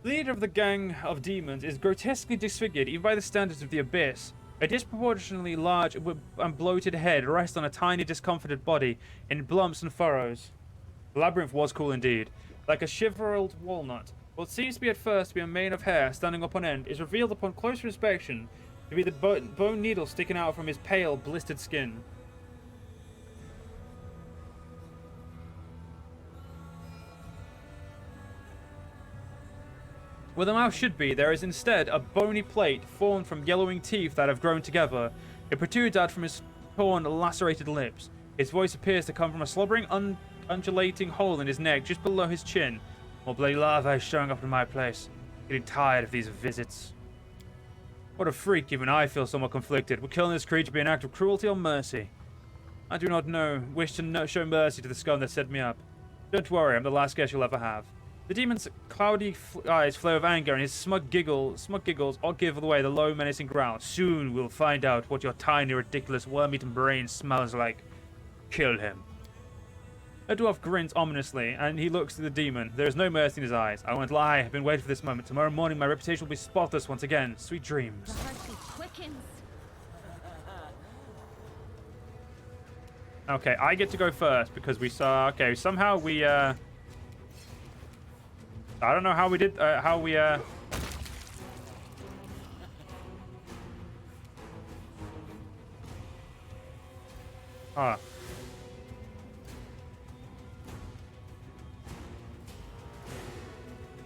The leader of the gang of demons is grotesquely disfigured even by the standards of the Abyss. A disproportionately large and bloated head rests on a tiny, discomfited body in lumps and furrows. The labyrinth was cool indeed. Like a shivered walnut, what seems to be at first to be a mane of hair standing up on end is revealed upon closer inspection to be the bone needle sticking out from his pale, blistered skin. Where the mouth should be, there is instead a bony plate formed from yellowing teeth that have grown together. It protrudes out from his torn, lacerated lips. His voice appears to come from a slobbering, undulating hole in his neck just below his chin. More bloody larvae is showing up in my place. Getting tired of these visits. What a freak, even I feel somewhat conflicted. Would killing this creature be an act of cruelty or mercy? I do not wish to show mercy to the scum that set me up. Don't worry, I'm the last guest you'll ever have. The demon's cloudy eyes flare with anger, and his smug giggles all give away the low, menacing growl. Soon we'll find out what your tiny, ridiculous, worm-eaten brain smells like. Kill him. The dwarf grins ominously, and he looks to the demon. There is no mercy in his eyes. I won't lie. I've been waiting for this moment. Tomorrow morning, my reputation will be spotless once again. Sweet dreams. The heartbeat quickens. Okay, I get to go first because we saw. Okay, somehow we. I don't know how we did. How we. Huh.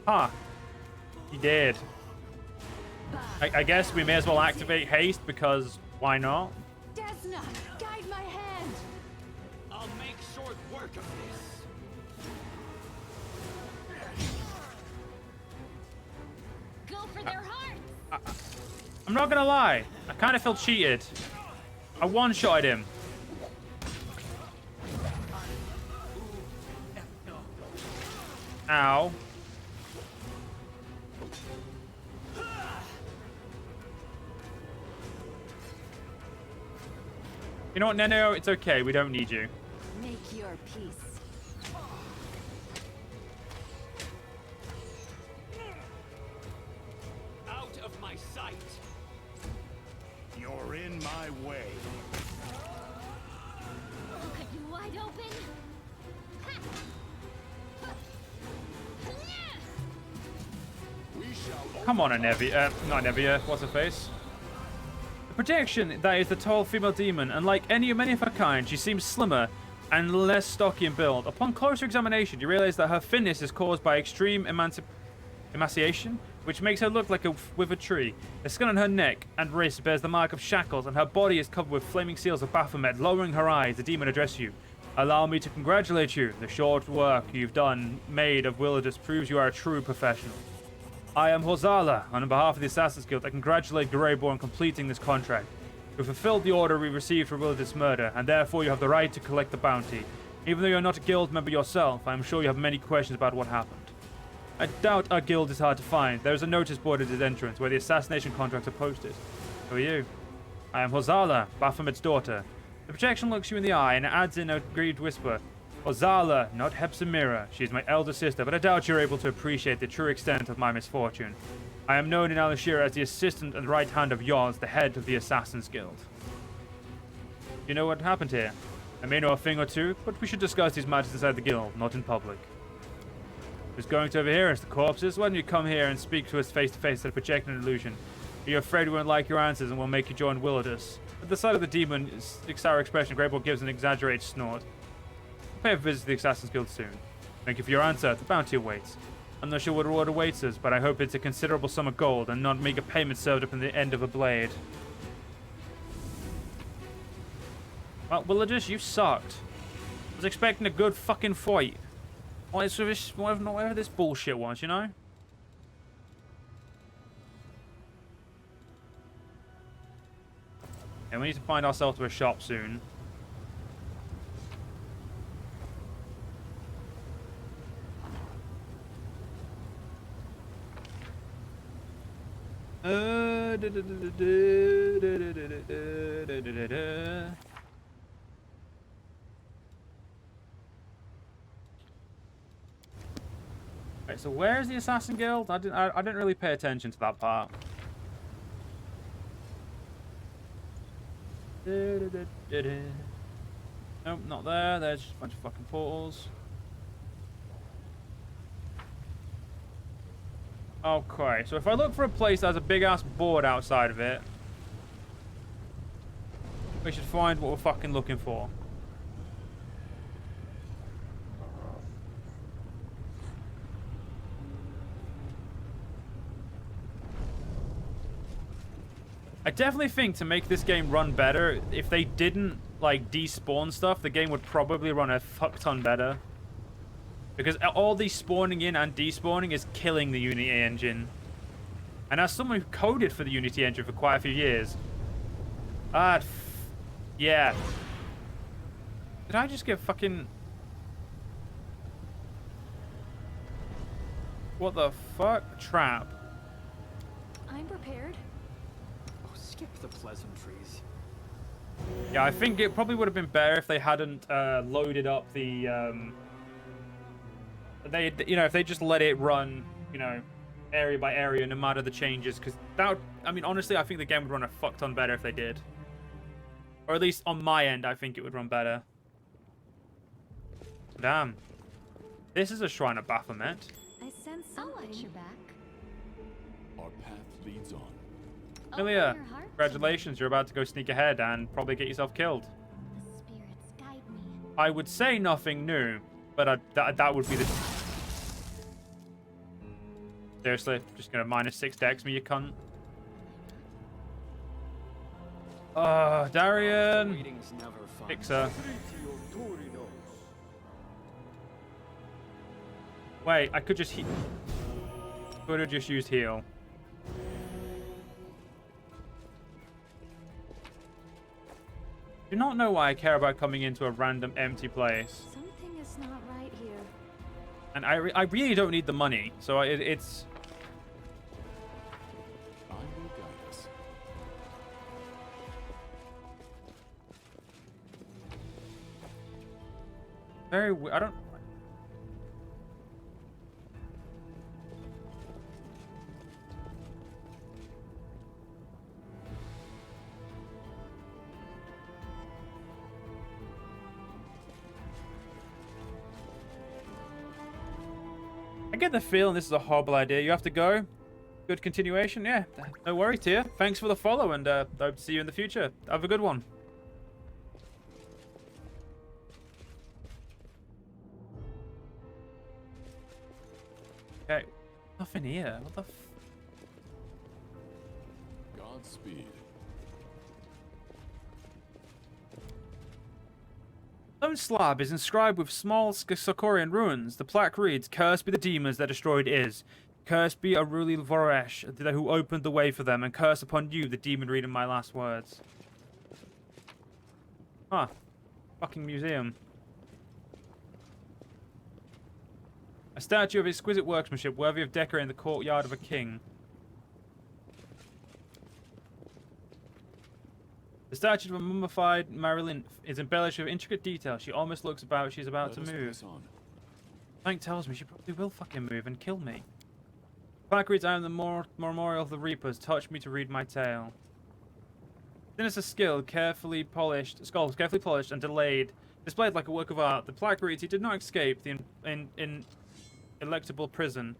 Huh. He did. I guess we may as well activate haste because why not? Desna, guide my hand. I'll make short work of this. Go for their hearts. I'm not gonna lie. I kind of felt cheated. I one-shotted him. Ow. You know what, Neno? It's okay. We don't need you. Make your peace. Out of my sight. You're in my way. Look at you wide open. We shall. Come on, Anevia. Not Anevia. What's her face? The projection that is the tall female demon, and like many of her kind, she seems slimmer and less stocky in build. Upon closer examination, you realize that her thinness is caused by extreme emaciation, which makes her look like a withered tree. The skin on her neck and wrist bears the mark of shackles, and her body is covered with flaming seals of Baphomet. Lowering her eyes, the demon addresses you. Allow me to congratulate you. The short work you've made of Wilderness proves you are a true professional. I am Horzala. On behalf of the Assassin's Guild, I congratulate Greyborn on completing this contract. You fulfilled the order we received for Wilderness murder, and therefore you have the right to collect the bounty. Even though you're not a guild member yourself, I am sure you have many questions about what happened. I doubt our guild is hard to find. There is a notice board at its entrance where the assassination contracts are posted. Who are you? I am Horzala, Baphomet's daughter. The projection looks you in the eye and adds in a grieved whisper. Horzala, not Hepzimira. She is my elder sister, but I doubt you're able to appreciate the true extent of my misfortune. I am known in Al-Ashir as the assistant and right hand of Yoz, the head of the Assassin's Guild. You know what happened here? I may know a thing or two, but we should discuss these matters inside the guild, not in public. Who's going to overhear us? The corpses? Why don't you come here and speak to us face to face at projecting an illusion? Are you afraid we won't like your answers and will make you join Wilderness? At the sight of the demon's sour expression, Greyboard gives an exaggerated snort. Pay a visit to the Assassin's Guild soon. Thank you for your answer. The bounty awaits. I'm not sure what reward awaits us, but I hope it's a considerable sum of gold and not meager payment served up in the end of a blade. Well, Wilderness, you sucked. I was expecting a good fucking fight. Whatever this bullshit was, you know? And we need to find ourselves to a shop soon. Right, so where's the Assassin Guild? I didn't really pay attention to that part. Nope, not there. There's just a bunch of fucking portals. Okay, so if I look for a place that has a big-ass board outside of it, we should find what we're fucking looking for. I definitely think to make this game run better, if they didn't, like, despawn stuff, the game would probably run a fuck ton better. Because all the spawning in and despawning is killing the Unity engine. And as someone who coded for the Unity engine for quite a few years, yeah. Did I just get fucking... What the fuck? Trap. I'm prepared. Oh, skip the pleasantries. Yeah, I think it probably would have been better if they hadn't loaded up the... if they just let it run, area by area, no matter the changes, because that would, I mean, honestly, I think the game would run a fuck ton better if they did. Or at least on my end, I think it would run better. Damn. This is a Shrine of Baphomet. I sense something. I'll watch your back. Our path leads on. Amelia, congratulations, you're about to go sneak ahead and probably get yourself killed. The spirits guide me. I would say nothing new, but that would be the... Seriously, just gonna -6 dex me, you cunt. Darian! Reading's never fun. Fixer. Wait, I could just could have just used heal. Do not know why I care about coming into a random empty place. Something is not right here. And I really don't need the money, so it's... I will guide us. I don't... I get the feeling this is a horrible idea. You have to go. Good continuation. Yeah, no worries, Tia. Thanks for the follow, and hope to see you in the future. Have a good one. Okay, nothing here. What the f... Godspeed. Stone slab is inscribed with small Sakorian runes. The plaque reads, "Cursed be the demons that destroyed Iz. Cursed be Aruli Voresh, who opened the way for them, and curse upon you, the demon reading my last words." Huh. Fucking museum. A statue of exquisite workmanship worthy of decorating the courtyard of a king. The statue of a mummified Marilyn is embellished with intricate detail. She almost looks about she's about to move. Frank tells me she probably will fucking move and kill me. Plaque reads, "I am the memorial of the Reapers. Touch me to read my tale." Sinister skill, carefully polished and displayed like a work of art. The plaque reads, "He did not escape the ineluctable prison,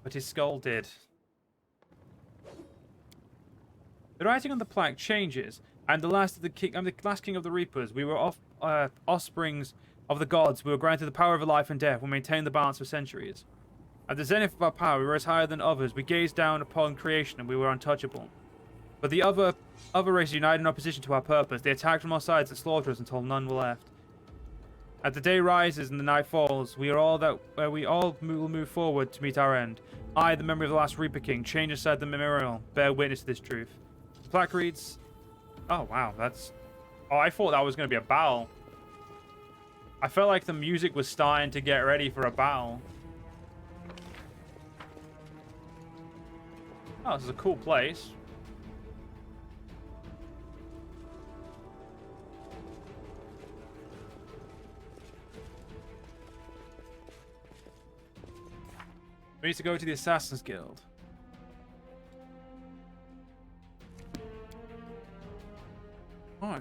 but his skull did." The writing on the plaque changes. "I'm the last of the king. I'm the last king of the Reapers. We were offsprings of the gods. We were granted the power of life and death. We maintained the balance for centuries. At the zenith of our power, we rose higher than others. We gazed down upon creation, and we were untouchable. But the other races united in opposition to our purpose. They attacked from all sides and slaughtered us until none were left. As the day rises and the night falls, we all will move forward to meet our end. I, the memory of the last Reaper King, chained inside the memorial, bear witness to this truth." The plaque reads... Oh, wow, that's... Oh, I thought that was going to be a battle. I felt like the music was starting to get ready for a battle. Oh, this is a cool place. We need to go to the Assassin's Guild. Oh.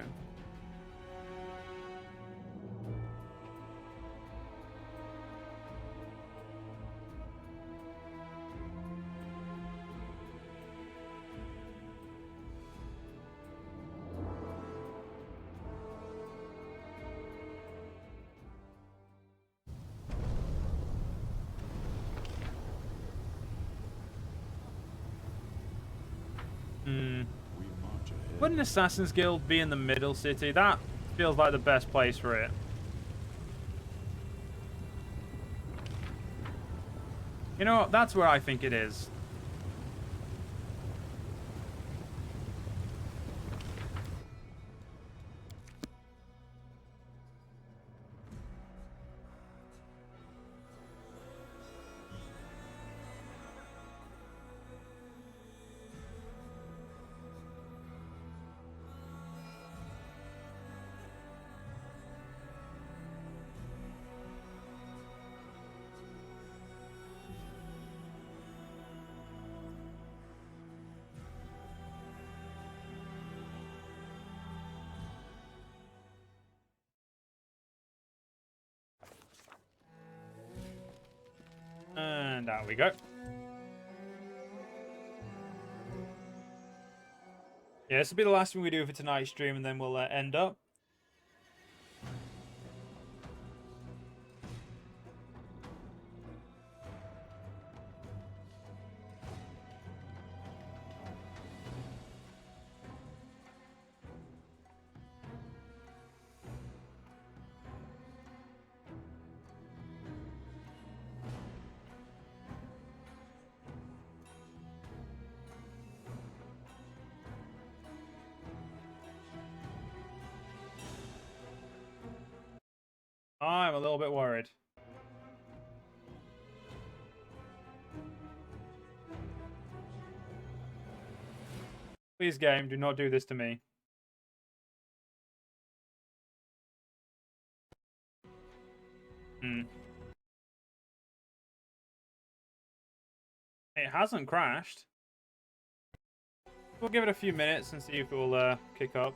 We march ahead. Wouldn't Assassin's Guild be in the middle city? That feels like the best place for it. You know what? That's where I think it is. And there we go. Yeah, this will be the last thing we do for tonight's stream, and then we'll end up. I'm a little bit worried. Please, game, do not do this to me. It hasn't crashed. We'll give it a few minutes and see if it will kick up.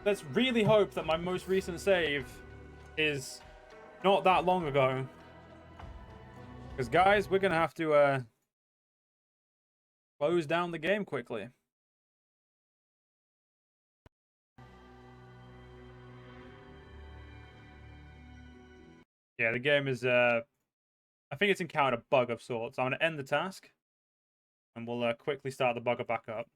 Let's really hope that my most recent save is not that long ago. Because guys, we're gonna have to close down the game quickly. Yeah, the game is I think it's encountered a bug of sorts. I'm gonna end the task and we'll quickly start the bugger back up.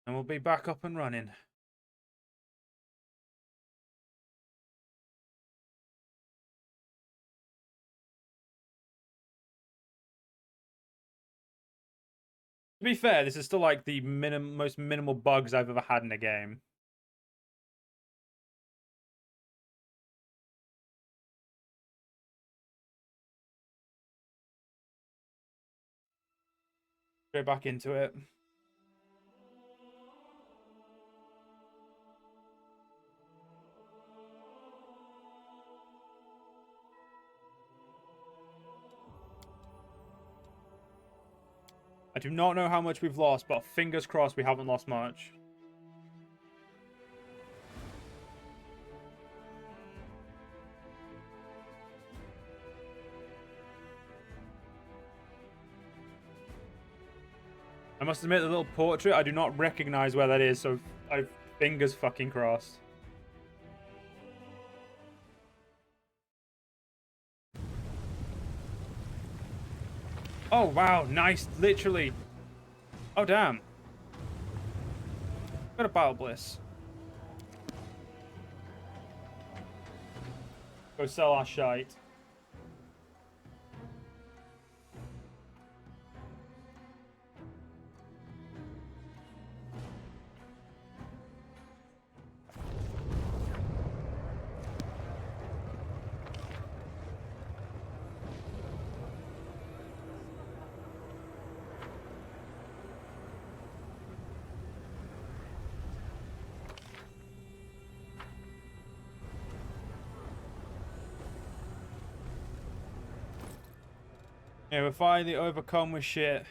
And we'll be back up and running. To be fair, this is still like the most minimal bugs I've ever had in a game. Go back into it. I do not know how much we've lost, but fingers crossed we haven't lost much. I must admit, the little portrait, I do not recognize where that is, so I fingers fucking crossed. Oh, wow. Nice. Literally. Oh, damn. Got a Battle Bliss. Go sell our shite. Yeah, we're finally overcome with shit.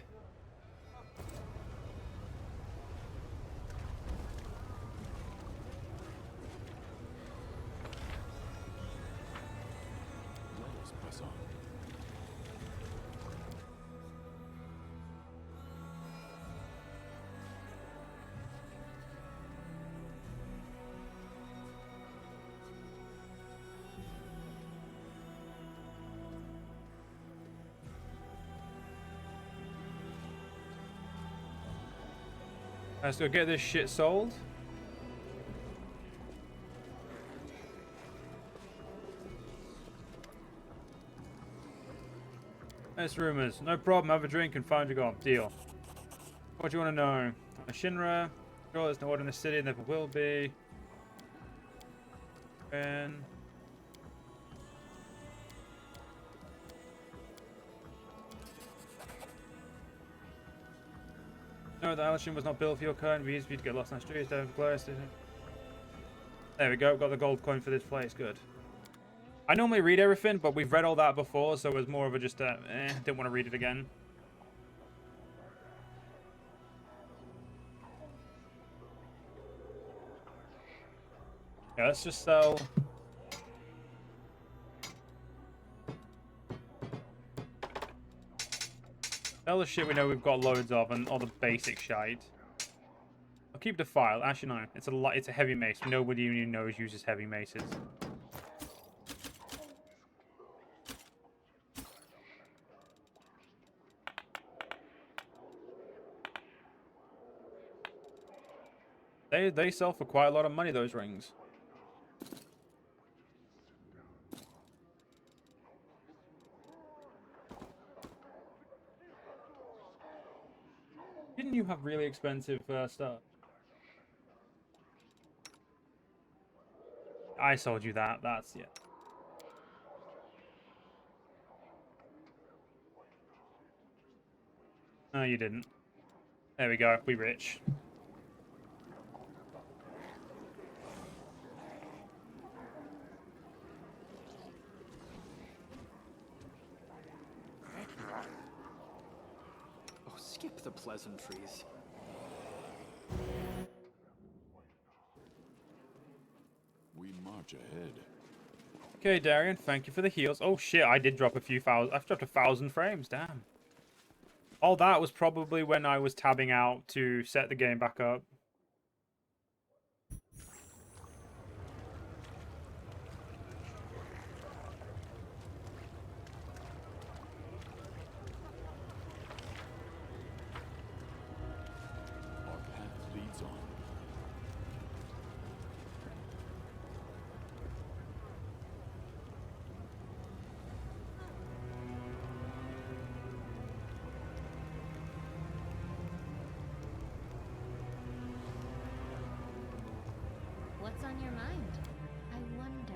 Let us press on. Let's go get this shit sold. That's rumors. No problem. Have a drink and find your goal. Deal. What do you want to know? A Shinra. Sure, there's no order in the city. Never will be. And no, the Alishin was not built for your kind. We used to get lost in the streets. Don't glass. There we go. Got the gold coin for this place. Good. I normally read everything, but we've read all that before, so it was more of a just didn't want to read it again. Yeah, let's just sell. Sell the shit we know we've got loads of, and all the basic shite. I'll keep the file. Actually, no. It's a heavy mace. Nobody even knows uses heavy maces. They sell for quite a lot of money, those rings. Didn't you have really expensive stuff? I sold you that. That's, yeah. No, you didn't. There we go. We rich. Oh, skip the pleasantries. We march ahead. Okay, Darian, thank you for the heals. Oh shit, I did drop a few thousand. I've dropped 1,000 frames, damn. All that was probably when I was tabbing out to set the game back up. Our path leads on. What's on your mind? I wonder.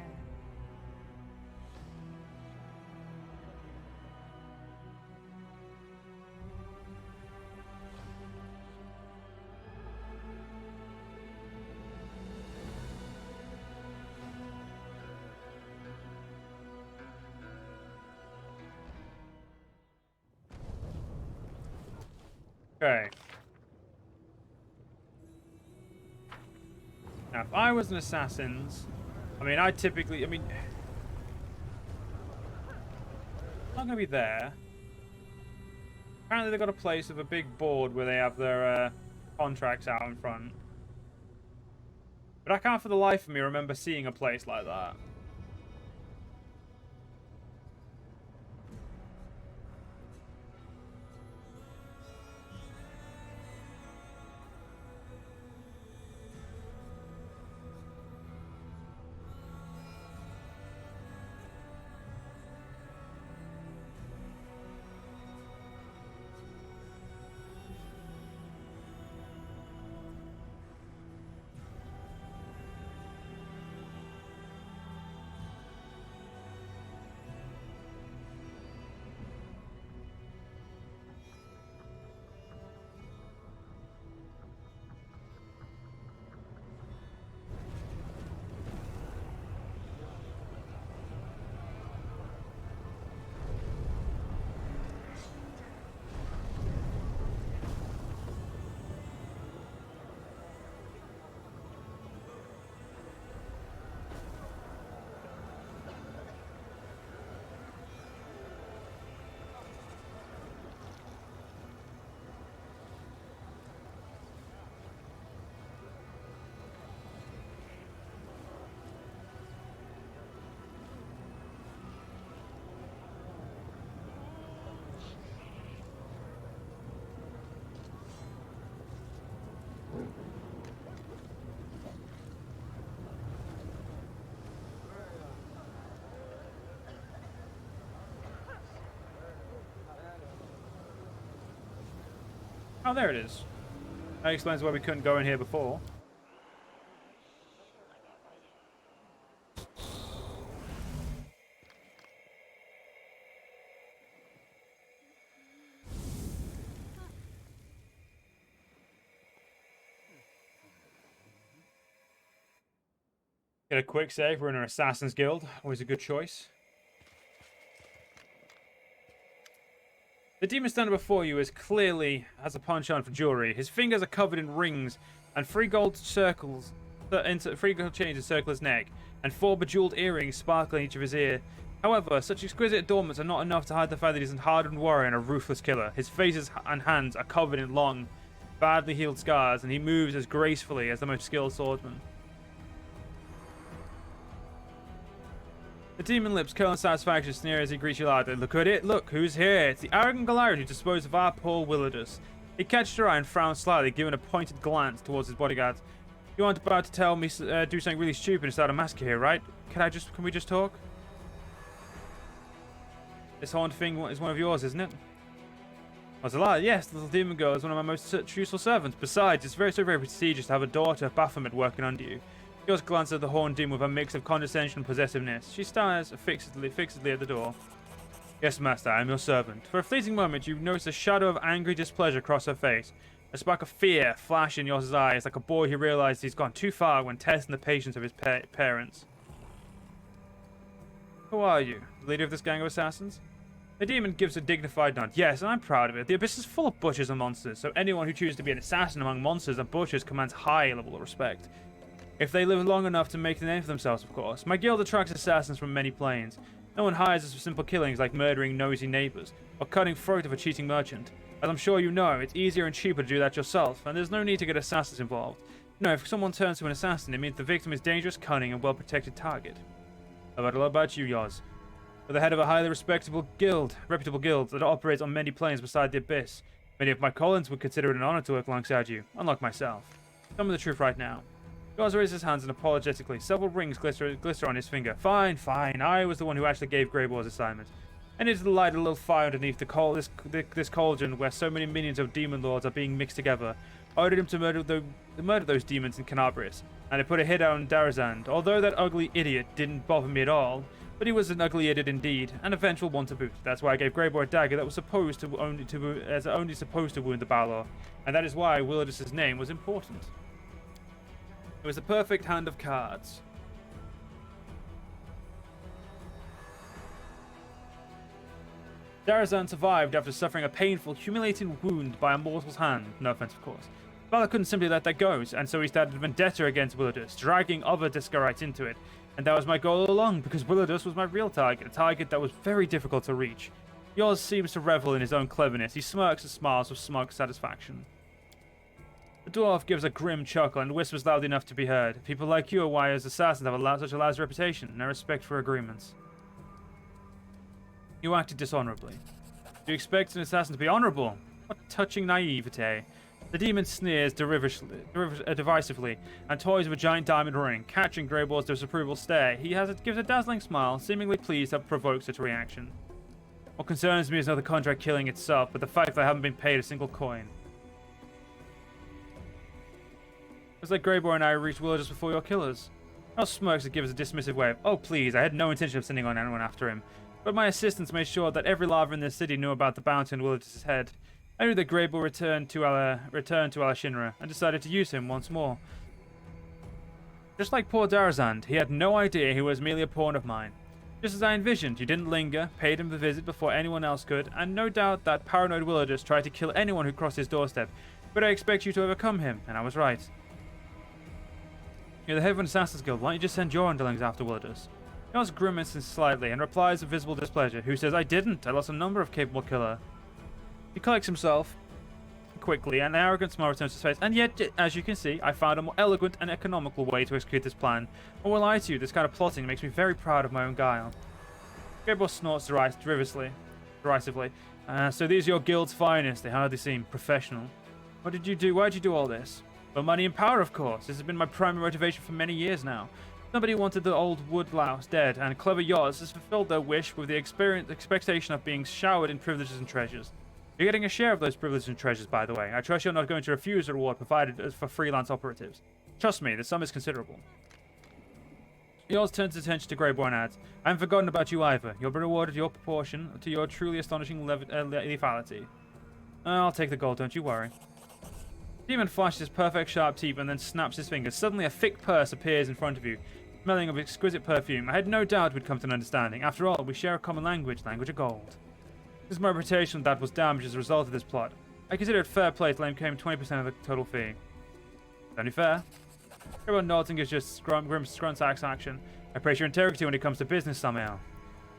Okay. Now, if I was an assassin's, I mean, I'm not gonna be there. Apparently they got a place with a big board where they have their contracts out in front. But I can't for the life of me remember seeing a place like that. Oh, there it is. That explains why we couldn't go in here before. Get a quick save. We're in an Assassin's Guild. Always a good choice. The demon standing before you clearly has a punch on for jewelry. His fingers are covered in rings and 3 gold circles, 3 gold chains encircle his neck, and 4 bejeweled earrings sparkle in each of his ear. However, such exquisite adornments are not enough to hide the fact that he's a hardened warrior and a ruthless killer. His face and hands are covered in long, badly healed scars, and he moves as gracefully as the most skilled swordsman. The demon lips curl in satisfaction, sneer as he greets you loudly. Look at it, look, who's here? It's the arrogant Galarian who disposed of our poor Willidus. He catches your eye and frowns slightly, giving a pointed glance towards his bodyguard. You aren't about to tell me do something really stupid and start a massacre here, right? Can we just talk? This horned thing is one of yours, isn't it? That's a lie. Yes, the little demon girl is one of my most useful servants. Besides, it's very prestigious to have a daughter of Baphomet working under you. Yours glances at the horned demon with a mix of condescension and possessiveness. She stares fixedly at the door. Yes, master, I am your servant. For a fleeting moment, you notice a shadow of angry displeasure cross her face. A spark of fear flash in Yoss's eyes, like a boy who realizes he's gone too far when testing the patience of his parents. Who are you? The leader of this gang of assassins? The demon gives a dignified nod. Yes, and I'm proud of it. The abyss is full of butchers and monsters, so anyone who chooses to be an assassin among monsters and butchers commands high level of respect. If they live long enough to make a name for themselves, of course. My guild attracts assassins from many planes. No one hires us for simple killings like murdering nosy neighbors, or cutting throat of a cheating merchant. As I'm sure you know, it's easier and cheaper to do that yourself, and there's no need to get assassins involved. No, if someone turns to an assassin, it means the victim is a dangerous, cunning, and well-protected target. How about you, Yoz? You're the head of a highly reputable guild that operates on many planes beside the abyss. Many of my colleagues would consider it an honor to work alongside you, unlike myself. Tell me the truth right now. Yoz raises his hands and apologetically. Several rings glister on his finger. Fine. I was the one who actually gave Greyboar's assignment. I needed to light a little fire underneath this cauldron where so many minions of Demon Lords are being mixed together. I ordered him to murder those demons in Kenabres, and I put a hit on Darazand. Although that ugly idiot didn't bother me at all, but he was an ugly idiot indeed, an eventual one to boot. That's why I gave Greyboar a dagger that was only supposed to wound the Balor, and that is why Willidus' name was important. It was the perfect hand of cards. Darazan survived after suffering a painful, humiliating wound by a mortal's hand. No offense, of course. Balor couldn't simply let that go, and so he started a vendetta against Willidus, dragging other Deskarites into it. And that was my goal all along, because Willidus was my real target, a target that was very difficult to reach. Yoz seems to revel in his own cleverness. He smirks and smiles with smug satisfaction. The dwarf gives a grim chuckle and whispers loud enough to be heard. People like you are why as assassins have such a large reputation, and I respect for agreements. You acted dishonorably. Do you expect an assassin to be honorable? What touching naivete. The demon sneers derisively and toys with a giant diamond ring, catching Greyboar's disapproval stare. He gives a dazzling smile, seemingly pleased to have provoked such a reaction. What concerns me is not the contract killing itself, but the fact that I haven't been paid a single coin. It's like Greyboar and I reached Willidus before your killers. El smirks and gives a dismissive wave. Oh please, I had no intention of sending on anyone after him. But my assistants made sure that every lava in this city knew about the bounty on Willidus' head. I knew that Greyboar returned to Alashinra and decided to use him once more. Just like poor Darazand, he had no idea he was merely a pawn of mine. Just as I envisioned, you didn't linger, paid him the visit before anyone else could, and no doubt that paranoid Willidus tried to kill anyone who crossed his doorstep. But I expect you to overcome him, and I was right. You're the head of an Assassin's Guild. Why don't you just send your underlings after Willidus? Yoz grimaces slightly and replies with visible displeasure. Who says I didn't? I lost a number of capable killer. He collects himself quickly, and an arrogant smile returns to his face. And yet, as you can see, I found a more elegant and economical way to execute this plan. I will lie to you, this kind of plotting makes me very proud of my own guile. Greyboar snorts derisively. So these are your guild's finest. They hardly seem professional. What did you do? Why did you do all this? For money and power, of course. This has been my primary motivation for many years now. Somebody wanted the old woodlouse dead, and clever Yoz has fulfilled their wish with the expectation of being showered in privileges and treasures. You're getting a share of those privileges and treasures, by the way. I trust you're not going to refuse the reward provided for freelance operatives. Trust me, the sum is considerable. Yours turns his attention to Greyboy and adds, I haven't forgotten about you either. You'll be rewarded your proportion to your truly astonishing lethality. I'll take the gold, don't you worry. Demon flashes his perfect sharp teeth and then snaps his fingers. Suddenly a thick purse appears in front of you, smelling of exquisite perfume. I had no doubt we'd come to an understanding. After all, we share a common language of gold. This is my reputation that was damaged as a result of this plot. I consider it fair play to let him claim 20% of the total fee. Only fair. Everyone nods and gives just grim scrunsax action. I praise your integrity when it comes to business, Samael.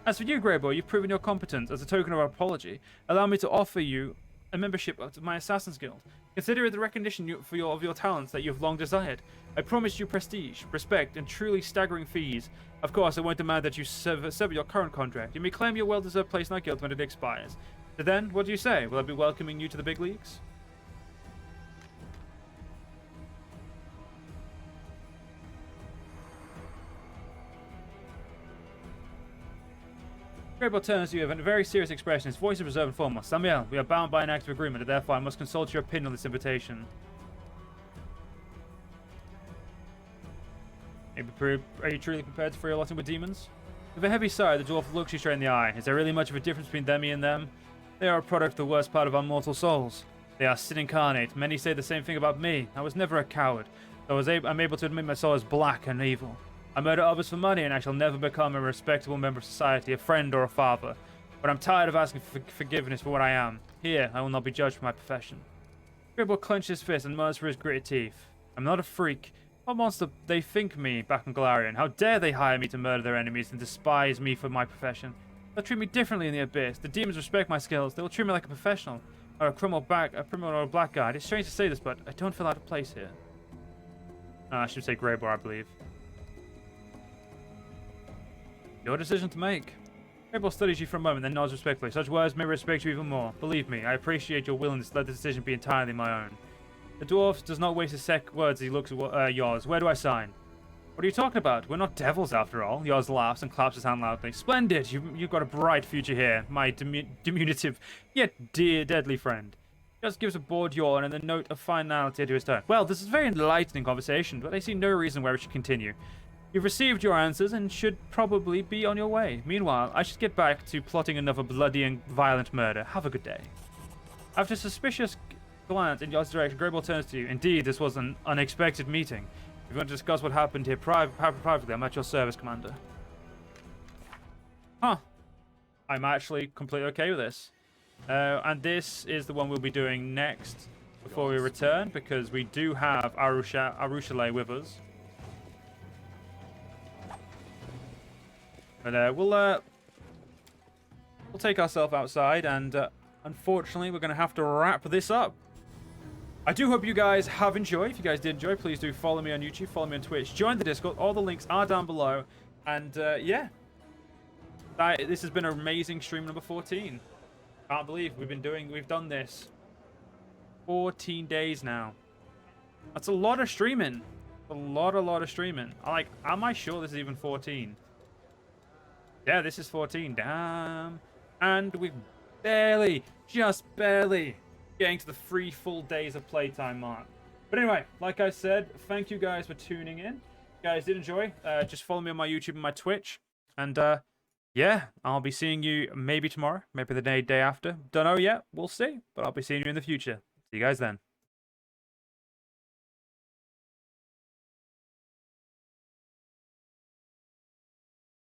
As for you, Greyboy, you've proven your competence. As a token of our apology, allow me to offer you a membership of my Assassin's Guild. Consider it the recognition of your talents that you've long desired. I promise you prestige, respect, and truly staggering fees. Of course, I won't demand that you sever your current contract. You may claim your well-deserved place in our guild when it expires. So then, what do you say? Will I be welcoming you to the big leagues? Greyboy turns to you with a very serious expression. His voice is reserved and formal. Samael, we are bound by an act of agreement, and therefore I must consult your opinion on this invitation. Are you truly prepared to free a lot with demons? With a heavy sigh, the dwarf looks you straight in the eye. Is there really much of a difference between them and them? They are a product of the worst part of our mortal souls. They are sin incarnate. Many say the same thing about me. I was never a coward. I'm able to admit my soul as black and evil. I murder others for money, and I shall never become a respectable member of society, a friend or a father. But I'm tired of asking for forgiveness for what I am. Here, I will not be judged for my profession. Greyboy clenches his fist and murmurs through his gritted teeth. I'm not a freak. What monster they think me back in Galarian? How dare they hire me to murder their enemies and despise me for my profession? They'll treat me differently in the Abyss. The demons respect my skills. They will treat me like a professional, or a criminal or a black guy. It's strange to say this, but I don't feel out of place here. I should say Greyboy, I believe. Your decision to make. Greyboy studies you for a moment, then nods respectfully. Such words may respect you even more. Believe me, I appreciate your willingness to let the decision be entirely my own. The dwarf does not waste his words as he looks at yours. Where do I sign? What are you talking about? We're not devils after all. Yours laughs and claps his hand loudly. Splendid! You've got a bright future here, my diminutive yet deadly friend. He just gives a bored yawn and a note of finality to his tone. Well, this is a very enlightening conversation, but I see no reason why we should continue. You've received your answers and should probably be on your way. Meanwhile, I should get back to plotting another bloody and violent murder. Have a good day. After a suspicious glance in your direction, Greyboy turns to you. Indeed, this was an unexpected meeting. If you want to discuss what happened here privately, I'm at your service, Commander. Huh. I'm actually completely okay with this. And this is the one we'll be doing next before we return, because we do have Arushale with us. But we'll take ourselves outside, and unfortunately, we're going to have to wrap this up. I do hope you guys have enjoyed. If you guys did enjoy, please do follow me on YouTube, follow me on Twitch, join the Discord. All the links are down below. And yeah, this has been an amazing stream number 14. Can't believe we've done this 14 days now. That's a lot of streaming. A lot of streaming. Am I sure this is even 14? Yeah, this is 14. Damn. And we're just barely getting to the 3 full days of playtime mark. But anyway, like I said, thank you guys for tuning in. If you guys did enjoy, just follow me on my YouTube and my Twitch. And yeah, I'll be seeing you maybe tomorrow, maybe the day after. Don't know yet. We'll see. But I'll be seeing you in the future. See you guys then.